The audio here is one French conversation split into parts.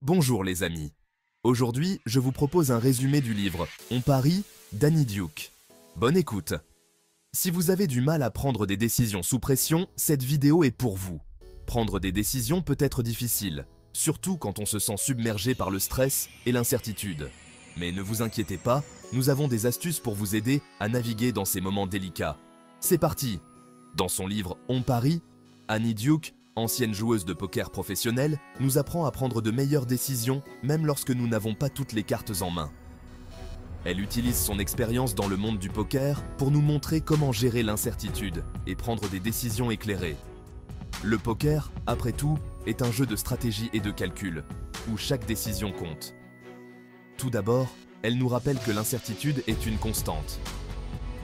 Bonjour les amis. Aujourd'hui, je vous propose un résumé du livre « On parie » d'Annie Duke. Bonne écoute. Si vous avez du mal à prendre des décisions sous pression, cette vidéo est pour vous. Prendre des décisions peut être difficile, surtout quand on se sent submergé par le stress et l'incertitude. Mais ne vous inquiétez pas, nous avons des astuces pour vous aider à naviguer dans ces moments délicats. C'est parti! Dans son livre « On parie », Annie Duke, ancienne joueuse de poker professionnelle, nous apprend à prendre de meilleures décisions, même lorsque nous n'avons pas toutes les cartes en main. Elle utilise son expérience dans le monde du poker pour nous montrer comment gérer l'incertitude et prendre des décisions éclairées. Le poker, après tout, est un jeu de stratégie et de calcul, où chaque décision compte. Tout d'abord, elle nous rappelle que l'incertitude est une constante.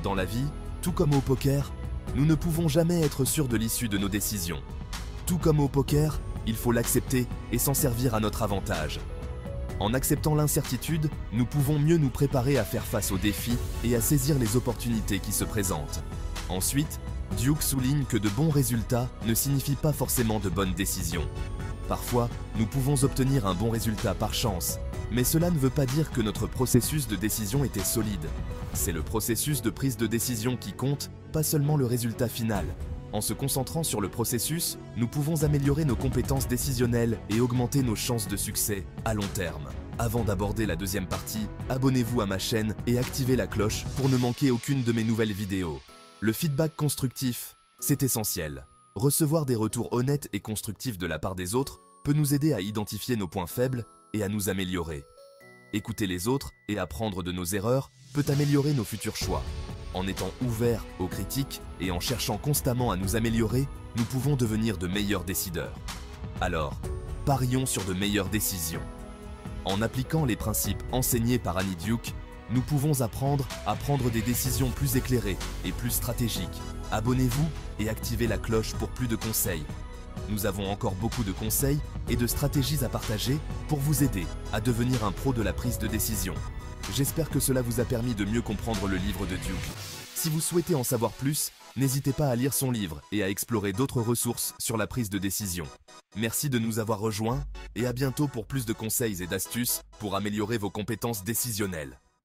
Dans la vie, tout comme au poker, nous ne pouvons jamais être sûrs de l'issue de nos décisions. Tout comme au poker, il faut l'accepter et s'en servir à notre avantage. En acceptant l'incertitude, nous pouvons mieux nous préparer à faire face aux défis et à saisir les opportunités qui se présentent. Ensuite, Duke souligne que de bons résultats ne signifient pas forcément de bonnes décisions. Parfois, nous pouvons obtenir un bon résultat par chance, mais cela ne veut pas dire que notre processus de décision était solide. C'est le processus de prise de décision qui compte, pas seulement le résultat final. En se concentrant sur le processus, nous pouvons améliorer nos compétences décisionnelles et augmenter nos chances de succès à long terme. Avant d'aborder la deuxième partie, abonnez-vous à ma chaîne et activez la cloche pour ne manquer aucune de mes nouvelles vidéos. Le feedback constructif, c'est essentiel. Recevoir des retours honnêtes et constructifs de la part des autres peut nous aider à identifier nos points faibles et à nous améliorer. Écouter les autres et apprendre de nos erreurs peut améliorer nos futurs choix. En étant ouverts aux critiques et en cherchant constamment à nous améliorer, nous pouvons devenir de meilleurs décideurs. Alors, parions sur de meilleures décisions. En appliquant les principes enseignés par Annie Duke, nous pouvons apprendre à prendre des décisions plus éclairées et plus stratégiques. Abonnez-vous et activez la cloche pour plus de conseils. Nous avons encore beaucoup de conseils et de stratégies à partager pour vous aider à devenir un pro de la prise de décision. J'espère que cela vous a permis de mieux comprendre le livre de Duke. Si vous souhaitez en savoir plus, n'hésitez pas à lire son livre et à explorer d'autres ressources sur la prise de décision. Merci de nous avoir rejoints et à bientôt pour plus de conseils et d'astuces pour améliorer vos compétences décisionnelles.